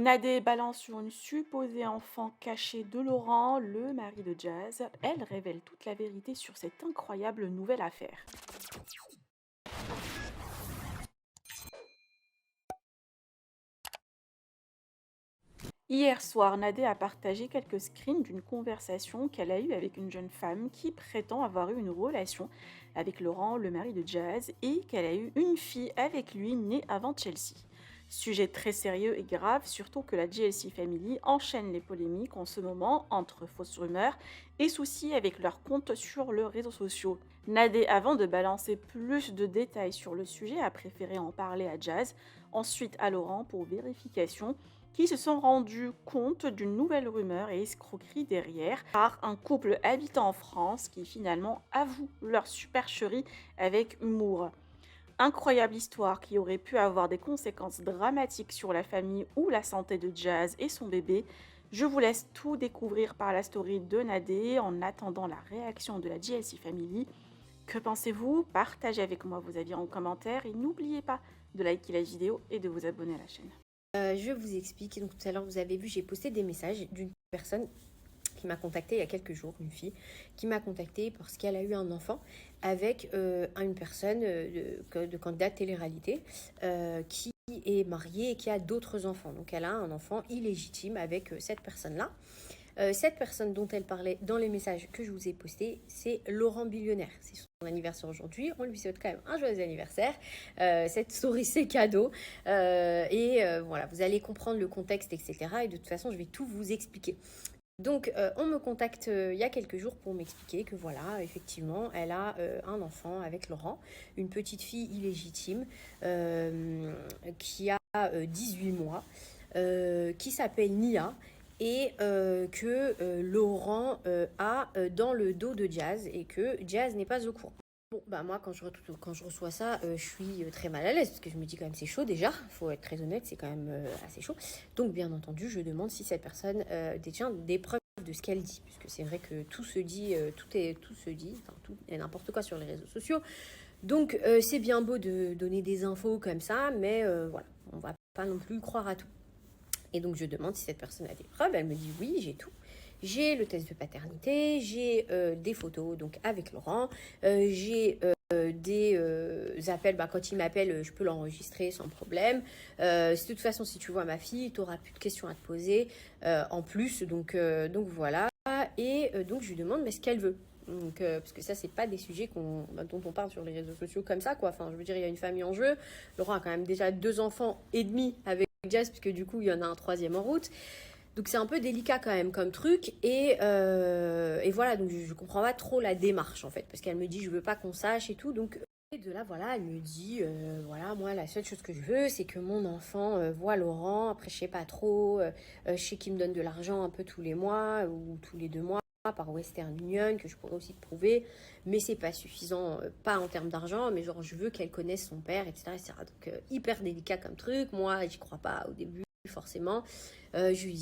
Nadé balance sur une supposée enfant cachée de Laurent, le mari de Jazz. Elle révèle toute la vérité sur cette incroyable nouvelle affaire. Hier soir, Nadé a partagé quelques screens d'une conversation qu'elle a eue avec une jeune femme qui prétend avoir eu une relation avec Laurent, le mari de Jazz, et qu'elle a eu une fille avec lui née avant Chelsea. Sujet très sérieux et grave, surtout que la JLC Family enchaîne les polémiques en ce moment entre fausses rumeurs et soucis avec leurs comptes sur les réseaux sociaux. Nadé, avant de balancer plus de détails sur le sujet, a préféré en parler à Jazz, ensuite à Laurent pour vérification, qui se sont rendus compte d'une nouvelle rumeur et escroquerie derrière par un couple habitant en France qui finalement avoue leur supercherie avec humour. Incroyable histoire qui aurait pu avoir des conséquences dramatiques sur la famille ou la santé de Jazz et son bébé. Je vous laisse tout découvrir par la story de Nadé en attendant la réaction de la JLC Family. Que pensez-vous? Partagez avec moi vos avis en commentaire et n'oubliez pas de liker la vidéo et de vous abonner à la chaîne. Je vous explique. Donc tout à l'heure, vous avez vu, j'ai posté des messages d'une personne qui m'a contactée il y a quelques jours, une fille, qui m'a contactée parce qu'elle a eu un enfant avec une personne de candidat télé-réalité qui est mariée et qui a d'autres enfants. Donc elle a un enfant illégitime avec cette personne-là. Cette personne dont elle parlait dans les messages que je vous ai postés, c'est Laurent Billionnaire. C'est son anniversaire aujourd'hui. On lui souhaite quand même un joyeux anniversaire. Cette story, c'est cadeau. Voilà, vous allez comprendre le contexte, etc. Et de toute façon, je vais tout vous expliquer. Donc, on me contacte il y a quelques jours pour m'expliquer que voilà, effectivement, elle a un enfant avec Laurent, une petite fille illégitime qui a 18 mois, qui s'appelle Nia et que Laurent a dans le dos de Jazz et que Jazz n'est pas au courant. Bon, bah moi, quand je reçois ça, je suis très mal à l'aise parce que je me dis quand même c'est chaud déjà, faut être très honnête, c'est quand même assez chaud. Donc, bien entendu, je demande si cette personne détient des preuves de ce qu'elle dit, puisque c'est vrai que tout se dit, tout se dit, enfin tout et n'importe quoi sur les réseaux sociaux. Donc, c'est bien beau de donner des infos comme ça, mais voilà, on va pas non plus croire à tout. Et donc, je demande si cette personne a des preuves. Elle me dit oui, j'ai tout. J'ai le test de paternité, j'ai des photos donc avec Laurent, j'ai des appels, bah, quand il m'appelle, je peux l'enregistrer sans problème. De toute façon, si tu vois ma fille, tu n'auras plus de questions à te poser en plus. Donc voilà. Et donc, je lui demande mais ce qu'elle veut. Donc, parce que ça, c'est pas des sujets dont on parle sur les réseaux sociaux comme ça, quoi. Enfin, je veux dire, il y a une famille en jeu. Laurent a quand même déjà 2 enfants et demi avec Jazz, puisque du coup, il y en a un troisième en route. Donc c'est un peu délicat quand même comme truc. Et voilà, donc je comprends pas trop la démarche en fait. Parce qu'elle me dit je veux pas qu'on sache et tout. Donc et de là, voilà, elle me dit, voilà, moi la seule chose que je veux, c'est que mon enfant voit Laurent. Après, je sais pas trop. Je sais qu'il me donne de l'argent un peu tous les mois ou tous les 2 mois par Western Union, que je pourrais aussi te prouver, mais c'est pas suffisant, pas en termes d'argent, mais genre je veux qu'elle connaisse son père, etc. etc. Donc hyper délicat comme truc, moi j'y crois pas au début forcément. Je lui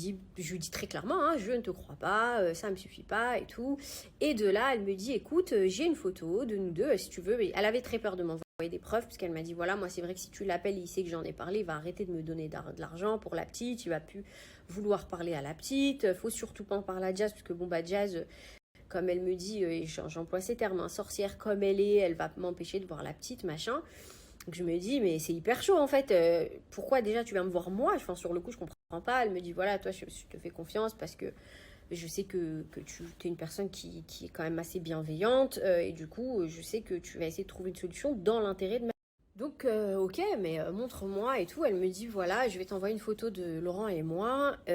dis très clairement, hein, je ne te crois pas, ça me suffit pas et tout. Et de là, elle me dit, écoute, j'ai une photo de nous deux, si tu veux. Elle avait très peur de m'envoyer des preuves, parce qu'elle m'a dit, voilà, moi c'est vrai que si tu l'appelles, il sait que j'en ai parlé, il va arrêter de me donner de l'argent pour la petite, il va plus vouloir parler à la petite, faut surtout pas en parler à Jazz, parce que bon, bah Jazz, comme elle me dit, et j'emploie ces termes, hein, sorcière comme elle va m'empêcher de voir la petite, machin. Donc je me dis, mais c'est hyper chaud en fait. Pourquoi déjà tu vas me voir moi? Enfin, sur le coup, je comprends pas. Elle me dit, voilà, toi, je te fais confiance parce que je sais que tu es une personne qui est quand même assez bienveillante. Et du coup, je sais que tu vas essayer de trouver une solution dans l'intérêt de ma... Donc, ok, mais montre-moi et tout. Elle me dit, voilà, je vais t'envoyer une photo de Laurent et moi. Tu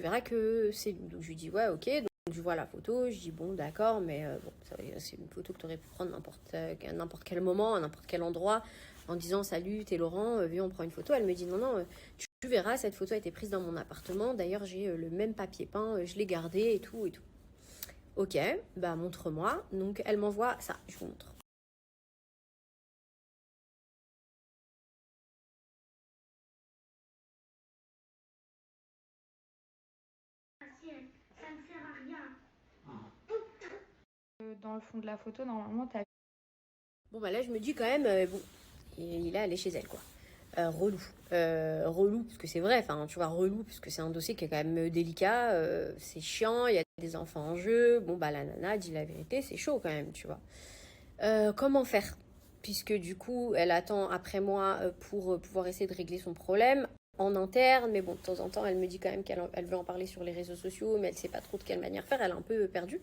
verras que c'est lui. Donc, je lui dis, ouais, ok. Donc, je vois la photo, je dis, bon, d'accord, mais bon, c'est une photo que tu aurais pu prendre à n'importe quel moment, à n'importe quel endroit, en disant, salut, t'es Laurent, viens, on prend une photo. Elle me dit, non, non, tu verras, cette photo a été prise dans mon appartement. D'ailleurs, j'ai le même papier peint, je l'ai gardé et tout et tout. Ok, bah, montre-moi. Donc, elle m'envoie ça, je vous montre. Dans le fond de la photo, normalement, t'as... Bon, bah là, je me dis quand même, bon, il est allé chez elle, quoi. relou. Relou, parce que c'est vrai, enfin, tu vois, relou, parce que c'est un dossier qui est quand même délicat, c'est chiant, il y a des enfants en jeu. Bon, bah, la nana dit la vérité, c'est chaud quand même, tu vois. Comment faire? Puisque du coup, elle attend après moi pour pouvoir essayer de régler son problème en interne, mais bon, de temps en temps, elle me dit quand même qu'elle veut en parler sur les réseaux sociaux, mais elle sait pas trop de quelle manière faire, elle est un peu perdue.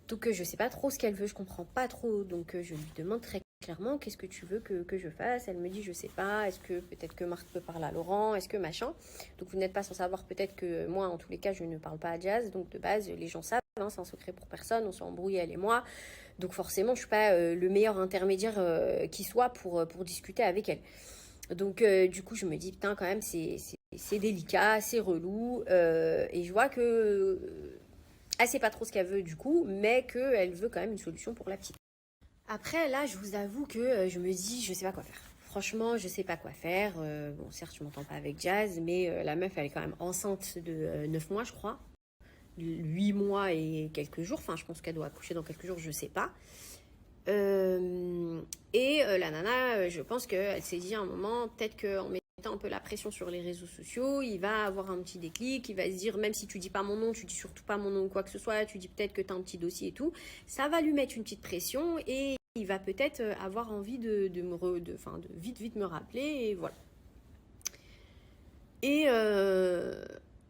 Donc je sais pas trop ce qu'elle veut, je comprends pas trop. Donc je lui demande très clairement qu'est-ce que tu veux que je fasse. Elle me dit je sais pas, est-ce que peut-être que Marthe peut parler à Laurent, est-ce que machin. Donc vous n'êtes pas sans savoir peut-être que moi en tous les cas je ne parle pas à Jazz. Donc de base les gens savent, hein, c'est un secret pour personne, on s'est embrouillé elle et moi. Donc forcément je suis pas le meilleur intermédiaire qui soit pour discuter avec elle. Donc du coup je me dis putain quand même c'est délicat, c'est relou et je vois que elle sait pas trop ce qu'elle veut du coup, mais qu'elle veut quand même une solution pour la petite. Après, là, je vous avoue que je me dis, je sais pas quoi faire. Franchement, je sais pas quoi faire. Bon, certes, je m'entends pas avec Jazz, mais la meuf, elle est quand même enceinte de 9 mois, je crois. 8 mois et quelques jours. Enfin, je pense qu'elle doit accoucher dans quelques jours, je sais pas. La nana, je pense qu'elle s'est dit à un moment, peut-être qu'en mettant un peu la pression sur les réseaux sociaux, il va avoir un petit déclic, il va se dire, même si tu dis pas mon nom, tu dis surtout pas mon nom ou quoi que ce soit, tu dis peut-être que tu as un petit dossier et tout, ça va lui mettre une petite pression et il va peut-être avoir envie de vite me rappeler et voilà. Et, euh,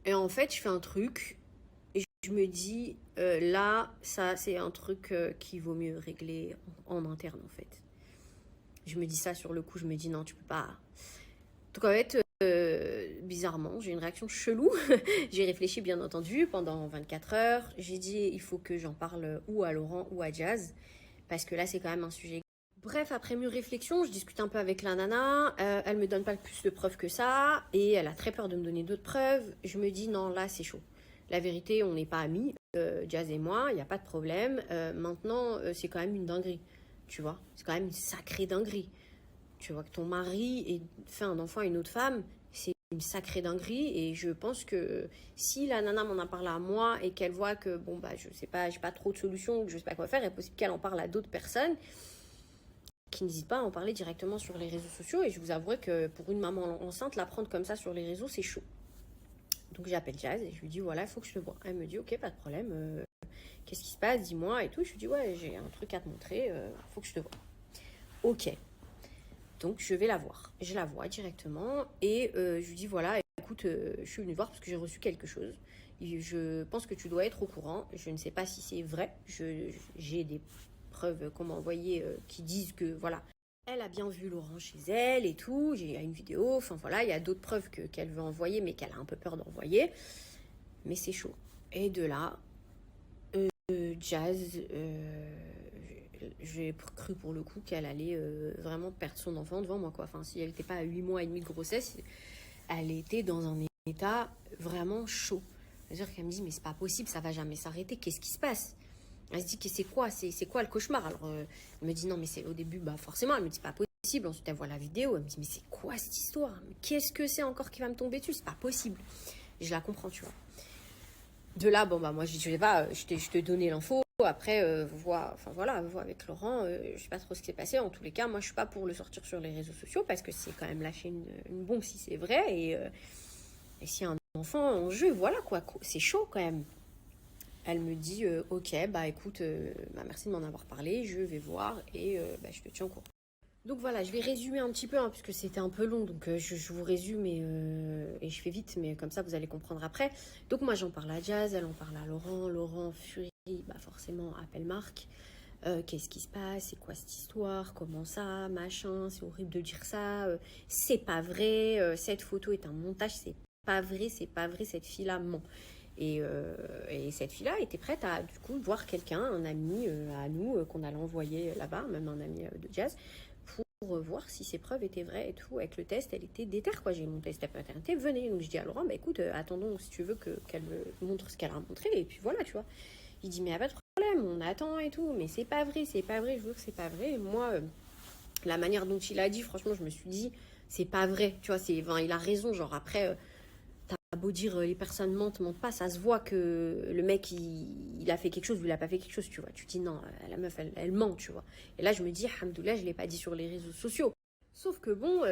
et en fait, je fais un truc et je me dis, là, ça, c'est un truc qui vaut mieux régler en interne, en fait. Je me dis ça sur le coup, je me dis non, tu peux pas. Donc en fait, bizarrement, j'ai une réaction chelou. J'ai réfléchi, bien entendu, pendant 24 heures. J'ai dit, il faut que j'en parle ou à Laurent ou à Jazz, parce que là, c'est quand même un sujet. Bref, après mûre réflexion, je discute un peu avec la nana. Elle me donne pas plus de preuves que ça, et elle a très peur de me donner d'autres preuves. Je me dis non, là, c'est chaud. La vérité, on n'est pas amis, Jazz et moi, il n'y a pas de problème. Maintenant, c'est quand même une dinguerie, tu vois. C'est quand même une sacrée dinguerie. Tu vois que ton mari fait un enfant à une autre femme, c'est une sacrée dinguerie. Et je pense que si la nana m'en a parlé à moi et qu'elle voit que, bon, bah, je sais pas, j'ai pas trop de solutions, que je sais pas quoi faire, il est possible qu'elle en parle à d'autres personnes qui n'hésitent pas à en parler directement sur les réseaux sociaux. Et je vous avouerai que pour une maman enceinte, la prendre comme ça sur les réseaux, c'est chaud. Donc j'appelle Jazz et je lui dis voilà, il faut que je te vois. Elle me dit ok, pas de problème, qu'est-ce qui se passe, dis-moi et tout. Je lui dis ouais, j'ai un truc à te montrer, faut que je te vois. Ok, donc je vais la voir. Je la vois directement et je lui dis voilà, écoute, je suis venue voir parce que j'ai reçu quelque chose. Je pense que tu dois être au courant. Je ne sais pas si c'est vrai. J'ai des preuves qu'on m'a envoyées qui disent que voilà, elle a bien vu Laurent chez elle et tout. J'ai une vidéo. Enfin voilà, il y a d'autres preuves qu'elle veut envoyer, mais qu'elle a un peu peur d'envoyer. Mais c'est chaud. Et de là, Jazz, j'ai cru pour le coup qu'elle allait vraiment perdre son enfant devant moi, quoi. Enfin, si elle n'était pas à 8 mois et demi de grossesse, elle était dans un état vraiment chaud. C'est-à-dire qu'elle me dit, mais c'est pas possible, ça va jamais s'arrêter, qu'est-ce qui se passe? Elle se dit, que c'est quoi le cauchemar? Alors, elle me dit, non, mais c'est au début, bah forcément, elle me dit, c'est pas possible. Ensuite, elle voit la vidéo, elle me dit, mais c'est quoi cette histoire? Mais qu'est-ce que c'est encore qui va me tomber dessus? C'est pas possible. Et je la comprends, tu vois. De là, bon, bah, moi, je dis, je sais pas, je t'ai donné l'info. Après, vois avec Laurent, je sais pas trop ce qui s'est passé. En tous les cas, moi, je suis pas pour le sortir sur les réseaux sociaux parce que c'est quand même lâcher une bombe si c'est vrai. Et s'il y a un enfant en jeu, voilà quoi, c'est chaud quand même. Elle me dit, ok, bah écoute, bah, merci de m'en avoir parlé, je vais voir et bah, je te tiens au courant. Donc voilà, je vais résumer un petit peu, hein, puisque c'était un peu long, donc je vous résume et je fais vite, mais comme ça vous allez comprendre après. Donc moi j'en parle à Jazz, elle en parle à Laurent, Laurent furie, bah forcément appelle Marc. Qu'est-ce qui se passe, c'est quoi cette histoire, comment ça, machin, c'est horrible de dire ça, c'est pas vrai, cette photo est un montage, c'est pas vrai, cette fille-là ment. Et cette fille-là était prête à du coup voir quelqu'un, un ami à nous qu'on allait envoyer là-bas, même un ami de Jazz, pour voir si ses preuves étaient vraies et tout. Avec le test, elle était déter, quoi. J'ai mon test de paternité, venez. Donc je dis à Laurent, bah écoute, attendons si tu veux qu'elle me montre ce qu'elle a montré, et puis voilà, tu vois. Il dit, mais y a pas de problème, on attend et tout, mais c'est pas vrai, je veux que c'est pas vrai. Et moi, la manière dont il a dit, franchement, je me suis dit, c'est pas vrai, tu vois, enfin, il a raison, genre après. T'as beau dire les personnes mentent pas, ça se voit que le mec il a fait quelque chose ou il a pas fait quelque chose, tu vois. Tu te dis non, la meuf elle ment, tu vois. Et là je me dis, alhamdoulilah, je l'ai pas dit sur les réseaux sociaux. Sauf que bon,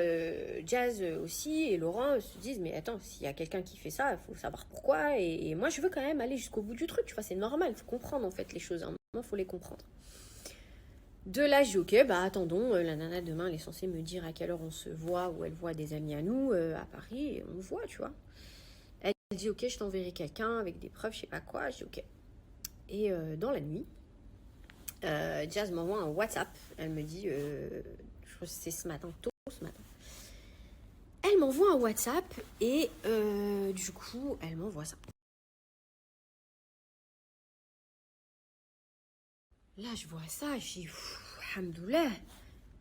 Jazz aussi et Laurent se disent, mais attends, s'il y a quelqu'un qui fait ça, il faut savoir pourquoi. Et moi, je veux quand même aller jusqu'au bout du truc, tu vois, c'est normal, il faut comprendre en fait les choses. À un moment, il faut les comprendre. De là, je dis, ok, bah attendons, la nana demain, elle est censée me dire à quelle heure on se voit ou elle voit des amis à nous à Paris, et on voit, tu vois. Elle dit, ok, je t'enverrai quelqu'un avec des preuves, je sais pas quoi. Je dis, ok. Et dans la nuit, Jazz m'envoie un WhatsApp. Elle me dit, je crois que c'est ce matin, tôt ce matin. Elle m'envoie un WhatsApp et du coup, elle m'envoie ça. Là, je vois ça, je dis, alhamdoulilah.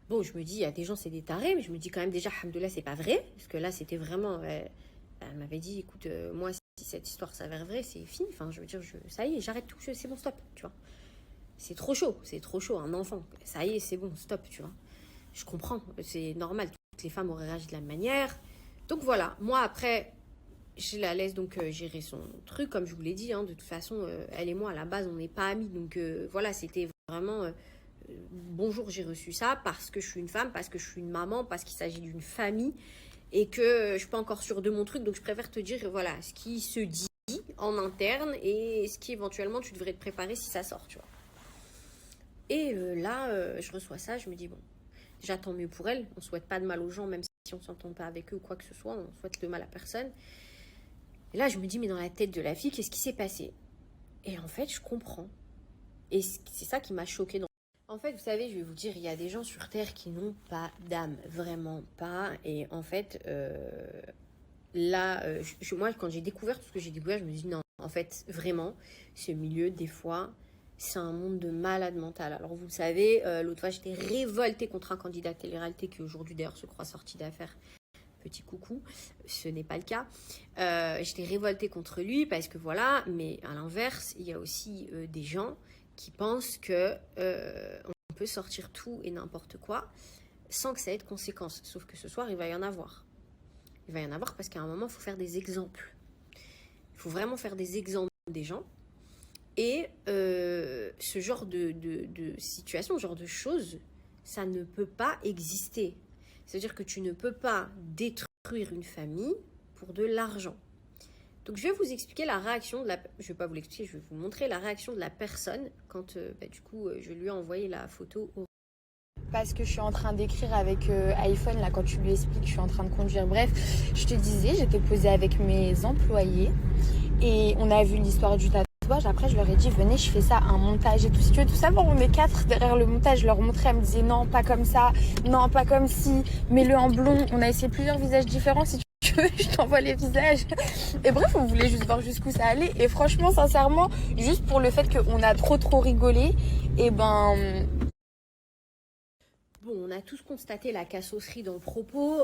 Bon, je me dis, il y a des gens, c'est des tarés, mais je me dis quand même déjà, alhamdoulilah, c'est pas vrai. Parce que là, c'était vraiment. Elle m'avait dit, écoute, moi, si cette histoire s'avère vraie, c'est fini. Enfin, je veux dire, ça y est, j'arrête tout, c'est bon, stop, tu vois. C'est trop chaud, un enfant. Ça y est, c'est bon, stop, tu vois. Je comprends, c'est normal, toutes les femmes auraient réagi de la même manière. Donc voilà, moi après, je la laisse donc gérer son truc, comme je vous l'ai dit, hein, de toute façon, elle et moi à la base, on n'est pas amis, donc voilà, c'était vraiment, bonjour, j'ai reçu ça parce que je suis une femme, parce que je suis une maman, parce qu'il s'agit d'une famille, et que je suis pas encore sûre de mon truc, donc je préfère te dire, voilà, ce qui se dit en interne, et ce qui éventuellement tu devrais te préparer si ça sort, tu vois. Et là, je reçois ça, je me dis, bon, déjà tant mieux pour elle, on souhaite pas de mal aux gens, même si on s'entend pas avec eux ou quoi que ce soit, on souhaite le mal à personne. Et là, je me dis, mais dans la tête de la fille, qu'est-ce qui s'est passé? Et en fait, je comprends. Et c'est ça qui m'a choquée. En fait, vous savez, je vais vous dire, il y a des gens sur Terre qui n'ont pas d'âme, vraiment pas. Et en fait, là, moi, quand j'ai découvert tout ce que j'ai découvert, je me dis, non, en fait, vraiment, ce milieu, des fois, c'est un monde de malade mental. Alors, vous le savez, l'autre fois, j'étais révoltée contre un candidat de télé-réalité qui aujourd'hui, d'ailleurs, se croit sorti d'affaires. Petit coucou, ce n'est pas le cas. J'étais révoltée contre lui parce que voilà, mais à l'inverse, il y a aussi des gens qui pensent que on peut sortir tout et n'importe quoi sans que ça ait de conséquences. Sauf que ce soir, il va y en avoir. Il va y en avoir parce qu'à un moment, il faut faire des exemples. Il faut vraiment faire des exemples des gens. Et ce genre de situation, ce genre de choses, ça ne peut pas exister. C'est-à-dire que tu ne peux pas détruire une famille pour de l'argent. Donc je vais vous expliquer la réaction de la... Je ne vais pas vous l'expliquer, je vais vous montrer la réaction de la personne quand du coup je lui ai envoyé la photo. Parce que je suis en train d'écrire avec iPhone, là quand tu lui expliques, je suis en train de conduire. Bref, je te disais, j'étais posée avec mes employés et on a vu l'histoire du tatouage. Après, je leur ai dit, venez, je fais ça, un montage et tout. Si tu veux tout savoir, on est 4 derrière le montage. Je leur montrais, elle me disait non, pas comme ça, non, pas comme ci, mets-le en blond. On a essayé plusieurs visages différents. Si tu veux, je t'envoie les visages. Et bref, on voulait juste voir jusqu'où ça allait. Et franchement, sincèrement, juste pour le fait qu'on a trop rigolé, et ben... Bon, on a tous constaté la cassosserie dans le propos.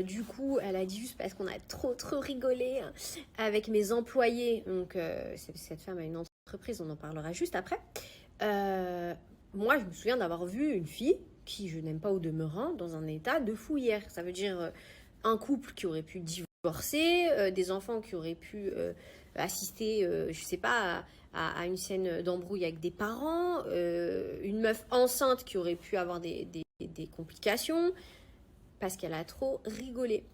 Du coup, elle a dit juste parce qu'on a trop rigolé avec mes employés. Donc, cette femme a une entreprise, on en parlera juste après. Moi, je me souviens d'avoir vu une fille qui je n'aime pas au demeurant dans un état de fouillère. Ça veut dire un couple qui aurait pu divorcer, des enfants qui auraient pu assister, je sais pas, à une scène d'embrouille avec des parents, une meuf enceinte qui aurait pu avoir des complications parce qu'elle a trop rigolé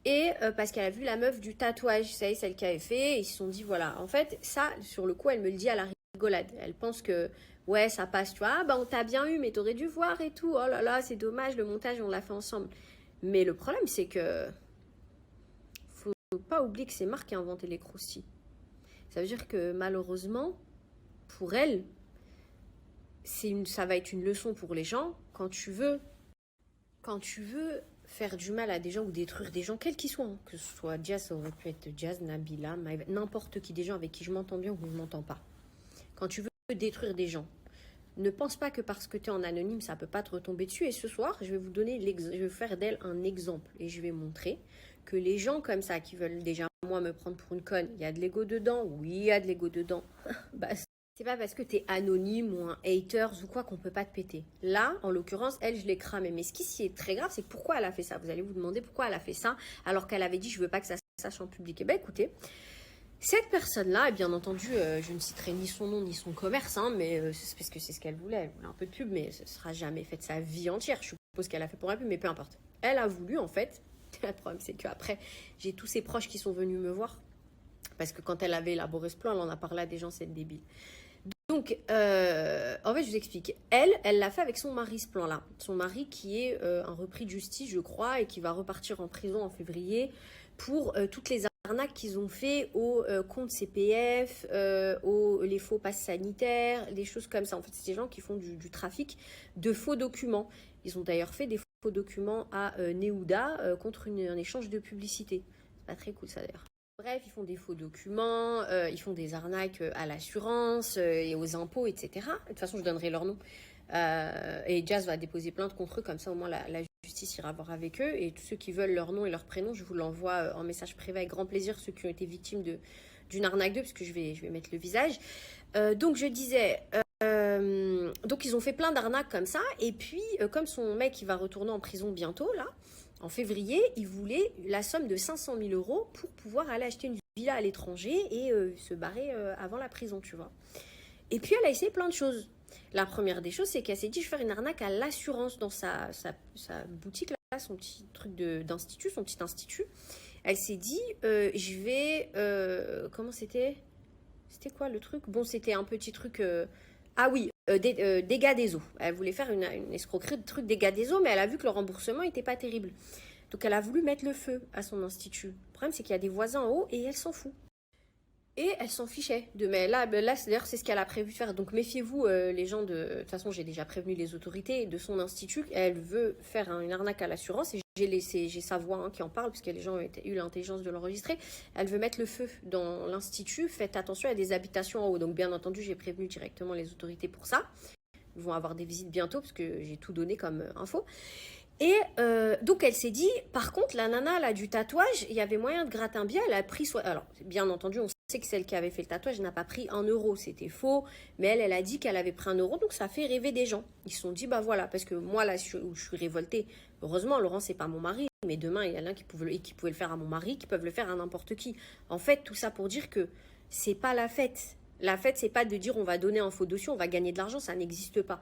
et parce qu'elle a vu la meuf du tatouage, vous savez, celle qui avait fait, et ils se sont dit voilà, en fait ça sur le coup elle me le dit à la rigolade, elle pense que ouais ça passe, tu vois, ah bah on t'a bien eu mais t'aurais dû voir et tout, oh là là c'est dommage, le montage on l'a fait ensemble. Mais le problème c'est que faut pas oublier que c'est Marc qui a inventé les croustilles. Ça veut dire que malheureusement pour elle ça va être une leçon pour les gens. Quand tu veux faire du mal à des gens ou détruire des gens, quels qu'ils soient, hein, que ce soit Jazz, ça aurait pu être Jazz, Nabila, Maïva, n'importe qui, des gens avec qui je m'entends bien ou je ne m'entends pas. Quand tu veux détruire des gens, ne pense pas que parce que tu es en anonyme, ça ne peut pas te retomber dessus. Et ce soir, je vais vous donner je vais faire d'elle un exemple et je vais montrer que les gens comme ça qui veulent déjà moi me prendre pour une conne, il y a de l'ego dedans, oui, il y a de l'ego dedans. Bah, c'est pas parce que t'es anonyme ou un haters ou quoi qu'on peut pas te péter. Là, en l'occurrence, elle, je l'ai cramée. Mais ce qui est très grave, c'est pourquoi elle a fait ça. Vous allez vous demander pourquoi elle a fait ça alors qu'elle avait dit je veux pas que ça se sache en public. Eh bien, écoutez, cette personne-là, et bien entendu, je ne citerai ni son nom ni son commerce, hein, mais c'est parce que c'est ce qu'elle voulait. Elle voulait un peu de pub, mais ce sera jamais fait de sa vie entière. Je suis suppose qu'elle a fait pour un peu, mais peu importe. Elle a voulu, en fait. Le problème, c'est qu'après, j'ai tous ses proches qui sont venus me voir. Parce que quand elle avait élaboré ce plan, elle en a parlé à des gens, c'est débile. Donc, en fait, je vous explique. Elle l'a fait avec son mari, ce plan-là. Son mari qui est un repris de justice, je crois, et qui va repartir en prison en février pour toutes les arnaques qu'ils ont fait aux comptes CPF, les faux passes sanitaires, des choses comme ça. En fait, c'est des gens qui font du trafic de faux documents. Ils ont d'ailleurs fait des faux documents à Neouda contre un échange de publicité. C'est pas très cool, ça, d'ailleurs. Bref, ils font des faux documents, ils font des arnaques à l'assurance et aux impôts, etc. De toute façon, je donnerai leur nom. Et Jazz va déposer plainte contre eux, comme ça au moins la justice ira voir avec eux. Et tous ceux qui veulent leur nom et leur prénom, je vous l'envoie en message privé avec grand plaisir, ceux qui ont été victimes d'une arnaque d'eux, parce que je vais mettre le visage. Donc je disais, donc ils ont fait plein d'arnaques comme ça. Et puis, comme son mec il va retourner en prison bientôt, là, en février, il voulait la somme de 500 000 € pour pouvoir aller acheter une villa à l'étranger et se barrer avant la prison, tu vois. Et puis, elle a essayé plein de choses. La première des choses, c'est qu'elle s'est dit, je vais faire une arnaque à l'assurance dans sa boutique, là, son petit truc d'institut, son petit institut. Elle s'est dit, je vais... comment c'était ? C'était quoi le truc ? Bon, c'était un petit truc... ah oui, dégâts des eaux. Elle voulait faire une escroquerie de trucs dégâts des eaux, mais elle a vu que le remboursement n'était pas terrible. Donc elle a voulu mettre le feu à son institut. Le problème, c'est qu'il y a des voisins en haut et elle s'en fout. Et elle s'en fichait. Mais là d'ailleurs, c'est ce qu'elle a prévu de faire. Donc méfiez-vous, les gens de... De toute façon, j'ai déjà prévenu les autorités de son institut. Elle veut faire une arnaque à l'assurance. Et j'ai sa voix qui en parle, parce que les gens ont eu l'intelligence de l'enregistrer. Elle veut mettre le feu dans l'institut. Faites attention, il y a des habitations en haut. Donc bien entendu, j'ai prévenu directement les autorités pour ça. Ils vont avoir des visites bientôt, parce que j'ai tout donné comme info. Et donc elle s'est dit, par contre, la nana là, du tatouage, il y avait moyen de gratter un billet, elle a pris... Alors, bien entendu, on sait que celle qui avait fait le tatouage n'a pas pris 1 €, c'était faux, mais elle a dit qu'elle avait pris 1 €, donc ça fait rêver des gens. Ils se sont dit, bah voilà, parce que moi là, je suis révoltée, heureusement, Laurent, c'est pas mon mari, mais demain, il y en a qui pouvaient le faire à mon mari, qui peuvent le faire à n'importe qui. En fait, tout ça pour dire que c'est pas la fête. La fête, c'est pas de dire on va donner un faux dossier, on va gagner de l'argent, ça n'existe pas.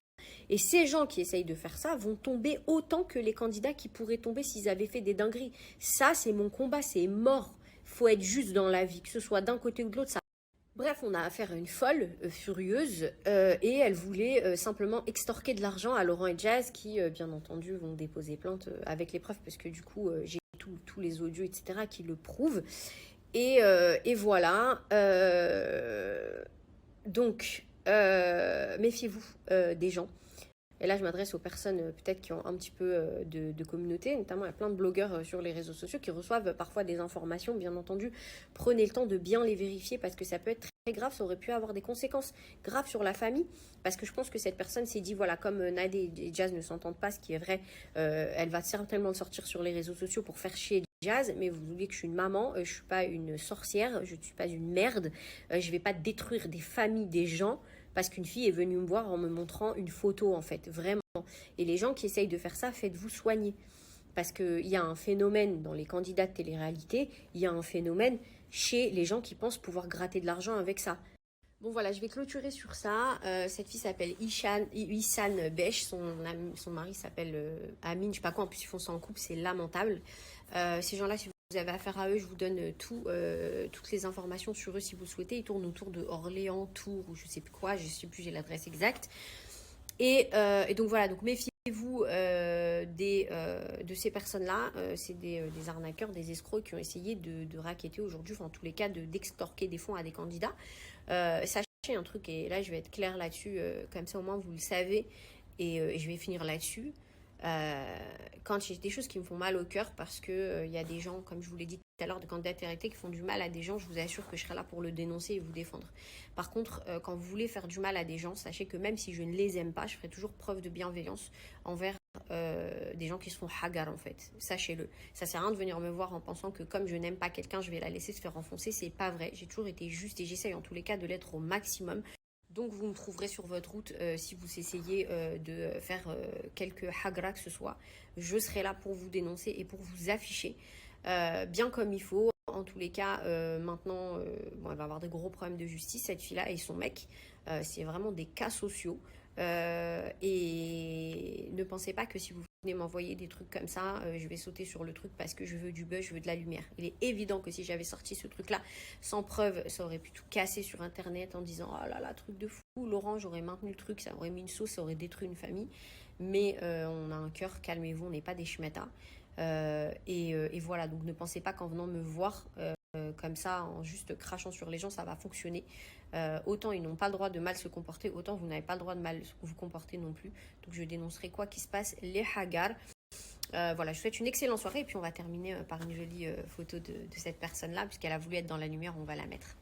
Et ces gens qui essayent de faire ça vont tomber autant que les candidats qui pourraient tomber s'ils avaient fait des dingueries. Ça, c'est mon combat, c'est mort. Faut être juste dans la vie, que ce soit d'un côté ou de l'autre. Ça... Bref, on a affaire à une folle, furieuse, et elle voulait simplement extorquer de l'argent à Laurent et Jazz, qui, bien entendu, vont déposer plainte avec les preuves, parce que du coup, j'ai tous les audios, etc., qui le prouvent. Et voilà. Donc... méfiez-vous des gens. Et là, je m'adresse aux personnes peut-être qui ont un petit peu de communauté. Notamment, il y a plein de blogueurs sur les réseaux sociaux qui reçoivent parfois des informations. Bien entendu, prenez le temps de bien les vérifier parce que ça peut être très grave. Ça aurait pu avoir des conséquences graves sur la famille. Parce que je pense que cette personne s'est dit, voilà, comme Nadé et Jazz ne s'entendent pas, ce qui est vrai, elle va certainement sortir sur les réseaux sociaux pour faire chier Jazz, mais vous oubliez que je suis une maman, je ne suis pas une sorcière, je ne suis pas une merde, je ne vais pas détruire des familles, des gens, parce qu'une fille est venue me voir en me montrant une photo, en fait, vraiment. Et les gens qui essayent de faire ça, faites-vous soigner. Parce qu'il y a un phénomène dans les candidats de télé-réalité, il y a un phénomène chez les gens qui pensent pouvoir gratter de l'argent avec ça. Bon voilà, je vais clôturer sur ça. Cette fille s'appelle Ihsan Besh, son mari s'appelle Amine, je ne sais pas quoi, en plus ils font ça en couple, c'est lamentable. Ces gens-là, si vous avez affaire à eux, je vous donne toutes les informations sur eux si vous souhaitez. Ils tournent autour de Orléans, Tours ou je ne sais plus quoi, je ne sais plus, j'ai l'adresse exacte. Et donc voilà, donc méfiez-vous de ces personnes-là. C'est des arnaqueurs, des escrocs qui ont essayé de racketter aujourd'hui, enfin en tous les cas d'extorquer des fonds à des candidats. Sachez un truc, et là je vais être claire là-dessus, comme ça au moins vous le savez, et je vais finir là-dessus. Quand il y a des choses qui me font mal au cœur parce que il y a des gens, comme je vous l'ai dit tout à l'heure, de candidats qui font du mal à des gens, je vous assure que je serai là pour le dénoncer et vous défendre. Par contre, quand vous voulez faire du mal à des gens, sachez que même si je ne les aime pas, je ferai toujours preuve de bienveillance envers des gens qui se font hagar en fait. Sachez-le. Ça sert à rien de venir me voir en pensant que comme je n'aime pas quelqu'un, je vais la laisser se faire enfoncer. C'est pas vrai. J'ai toujours été juste et j'essaye en tous les cas de l'être au maximum. Donc vous me trouverez sur votre route si vous essayez de faire quelque hagra que ce soit. Je serai là pour vous dénoncer et pour vous afficher bien comme il faut. En tous les cas, maintenant, bon, elle va avoir de gros problèmes de justice, cette fille-là et son mec. C'est vraiment des cas sociaux. Et ne pensez pas que si vous venez m'envoyer des trucs comme ça, je vais sauter sur le truc parce que je veux du buzz, je veux de la lumière. Il est évident que si j'avais sorti ce truc-là sans preuve, ça aurait pu tout casser sur Internet en disant « Oh là là, truc de fou, Laurent, j'aurais maintenu le truc, ça aurait mis une sauce, ça aurait détruit une famille. » Mais on a un cœur, calmez-vous, on n'est pas des schmettas. Et voilà, donc ne pensez pas qu'en venant me voir comme ça, en juste crachant sur les gens, ça va fonctionner. Autant ils n'ont pas le droit de mal se comporter, autant vous n'avez pas le droit de mal vous comporter non plus. Donc je dénoncerai quoi qu'il se passe, les hagar. Voilà, je vous souhaite une excellente soirée et puis on va terminer par une jolie photo de cette personne-là, puisqu'elle a voulu être dans la lumière, on va la mettre.